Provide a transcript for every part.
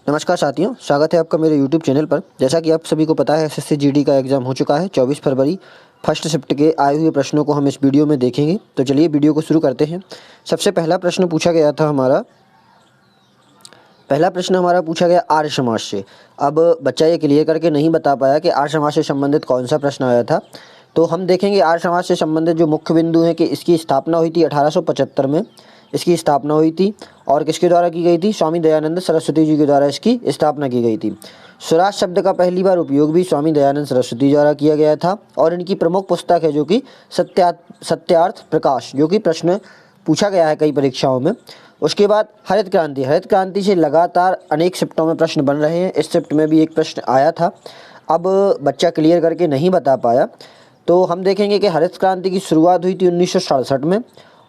नमस्कार साथियों, स्वागत है आपका मेरे YouTube चैनल पर। जैसा कि आप सभी को पता है एसएससी जीडी का एग्ज़ाम हो चुका है 24 फरवरी। फर्स्ट शिफ्ट के आए हुए प्रश्नों को हम इस वीडियो में देखेंगे। तो चलिए वीडियो को शुरू करते हैं। सबसे पहला प्रश्न पूछा गया आर्य समाज से। अब बच्चा ये क्लियर करके नहीं बता पाया कि आर्य समाज से संबंधित कौन सा प्रश्न आया था। तो हम देखेंगे आर्य समाज से संबंधित जो मुख्य बिंदु हैं कि इसकी स्थापना हुई थी 1875 में। इसकी स्थापना हुई थी और किसके द्वारा की गई थी? स्वामी दयानंद सरस्वती जी के द्वारा इसकी स्थापना की गई थी। स्वराज शब्द का पहली बार उपयोग भी स्वामी दयानंद सरस्वती द्वारा किया गया था और इनकी प्रमुख पुस्तक है जो कि सत्यार्थ प्रकाश, जो कि प्रश्न पूछा गया है कई परीक्षाओं में। उसके बाद हरित क्रांति से लगातार अनेक शिफ्टों में प्रश्न बन रहे हैं। इस शिफ्ट में भी एक प्रश्न आया था। अब बच्चा क्लियर करके नहीं बता पाया, तो हम देखेंगे कि हरित क्रांति की शुरुआत हुई थी 1967 में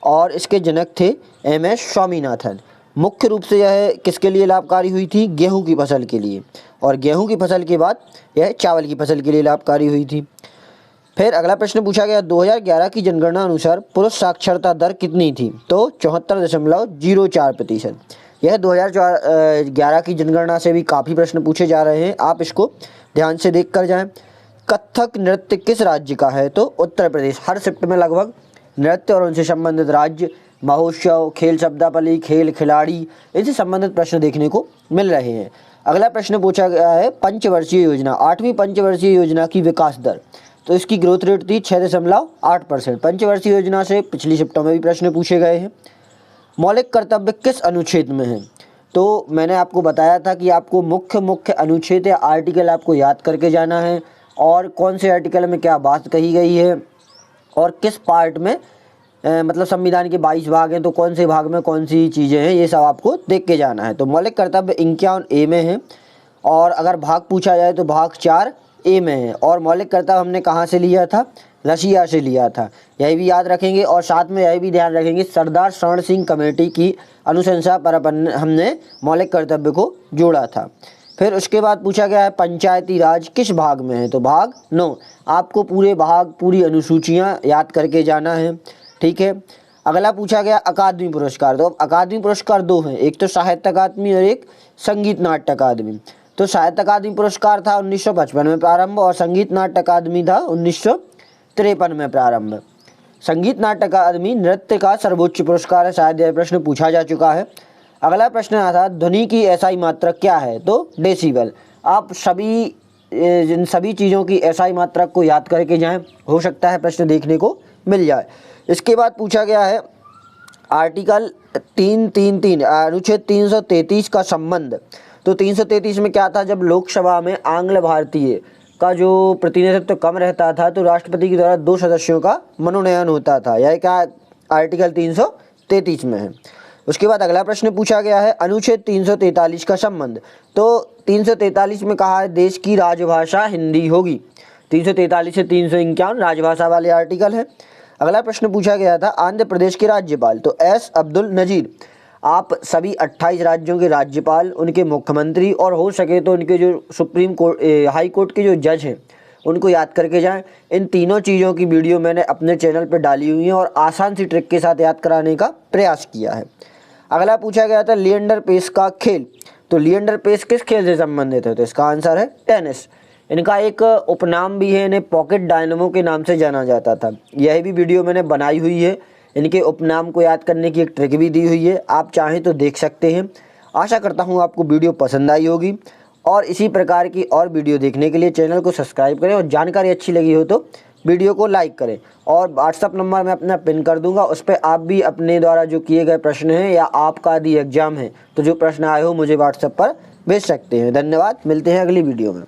और इसके जनक थे एम.एस. स्वामीनाथन। मुख्य रूप से यह किसके लिए लाभकारी हुई थी? गेहूं की फसल के लिए, और गेहूं की फसल के बाद यह चावल की फसल के लिए लाभकारी हुई थी। फिर अगला प्रश्न पूछा गया 2011 की जनगणना अनुसार पुरुष साक्षरता दर कितनी थी? तो 74.04%। यह 2011 की जनगणना से भी काफ़ी प्रश्न पूछे जा रहे हैं, आप इसको ध्यान से देख कर जाएँ। कथक नृत्य किस राज्य का है? तो उत्तर प्रदेश। हर शिफ्ट में लगभग नृत्य और उनसे संबंधित राज्य, महोत्सव, खेल शब्दावली, खेल खिलाड़ी, इनसे संबंधित प्रश्न देखने को मिल रहे हैं। अगला प्रश्न पूछा गया है पंचवर्षीय योजना, 8वीं पंचवर्षीय योजना की विकास दर। तो इसकी ग्रोथ रेट थी 6.8%। पंचवर्षीय योजना से पिछली शिफ्टों में भी प्रश्न पूछे गए हैं। मौलिक कर्तव्य किस अनुच्छेद में है? तो मैंने आपको बताया था कि आपको मुख्य अनुच्छेद या आर्टिकल आपको याद करके जाना है और कौन से आर्टिकल में क्या बात कही गई है और किस पार्ट में मतलब संविधान के 22 भाग हैं तो कौन से भाग में कौन सी चीज़ें हैं, ये सब आपको देख के जाना है। तो मौलिक कर्तव्य 51A में है और अगर भाग पूछा जाए तो भाग 4A में है। और मौलिक कर्तव्य हमने कहाँ से लिया था? रशिया से लिया था, यही भी याद रखेंगे। और साथ में यही भी ध्यान रखेंगे सरदार शरण सिंह कमेटी की अनुशंसा पर हमने मौलिक कर्तव्य को जोड़ा था। फिर उसके बाद पूछा गया है पंचायती राज किस भाग में है? तो भाग 9। आपको पूरे भाग, पूरी अनुसूचियाँ याद करके जाना है, ठीक है। अगला पूछा गया अकादमी पुरस्कार। तो अब अकादमी पुरस्कार 2 हैं, एक तो साहित्य अकादमी और एक संगीत नाट्य अकादमी। तो साहित्य अकादमी पुरस्कार था 1955 में प्रारंभ और संगीत नाट्य अकादमी था 1953 में प्रारंभ। संगीत नाट्य अकादमी नृत्य का सर्वोच्च पुरस्कार है, शायद यह प्रश्न पूछा जा चुका है। अगला प्रश्न आया था ध्वनि की एसआई मात्रक क्या है? तो डेसिबल। आप इन सभी चीज़ों की एसआई मात्रक को याद करके जाएं, हो सकता है प्रश्न देखने को मिल जाए। इसके बाद पूछा गया है आर्टिकल 333 अनुच्छेद 333 का संबंध। तो 333 में क्या था? जब लोकसभा में आंग्ल भारतीय का जो प्रतिनिधित्व कम रहता था तो राष्ट्रपति के द्वारा 2 सदस्यों का मनोनयन होता था, यह क्या आर्टिकल 333 में है। उसके बाद अगला प्रश्न पूछा गया है अनुच्छेद 343 का संबंध। तो 343 में कहा है देश की राजभाषा हिंदी होगी। 343 से 351 राजभाषा वाले आर्टिकल है। अगला प्रश्न पूछा गया था आंध्र प्रदेश के राज्यपाल। तो एस अब्दुल नजीर। आप सभी 28 राज्यों के राज्यपाल, उनके मुख्यमंत्री और हो सके तो उनके जो सुप्रीम कोर्ट हाई कोर्ट के जो जज हैं उनको याद करके जाएं। इन तीनों चीज़ों की वीडियो मैंने अपने चैनल पर डाली हुई है और आसान सी ट्रिक के साथ याद कराने का प्रयास किया है। अगला पूछा गया था लिएंडर पेस का खेल। तो लिएंडर पेस किस खेल से संबंधित है? तो इसका आंसर है टेनिस। इनका एक उपनाम भी है, इन्हें पॉकेट डायनामो के नाम से जाना जाता था। यह भी वीडियो मैंने बनाई हुई है, इनके उपनाम को याद करने की एक ट्रिक भी दी हुई है, आप चाहें तो देख सकते हैं। आशा करता हूँ आपको वीडियो पसंद आई होगी और इसी प्रकार की और वीडियो देखने के लिए चैनल को सब्सक्राइब करें और जानकारी अच्छी लगी हो तो वीडियो को लाइक करें। और व्हाट्सअप नंबर मैं अपना पिन कर दूंगा, उस पर आप भी अपने द्वारा जो किए गए प्रश्न हैं या आपका यदि एग्जाम है तो जो प्रश्न आए हो मुझे व्हाट्सएप पर भेज सकते हैं। धन्यवाद, मिलते हैं अगली वीडियो में।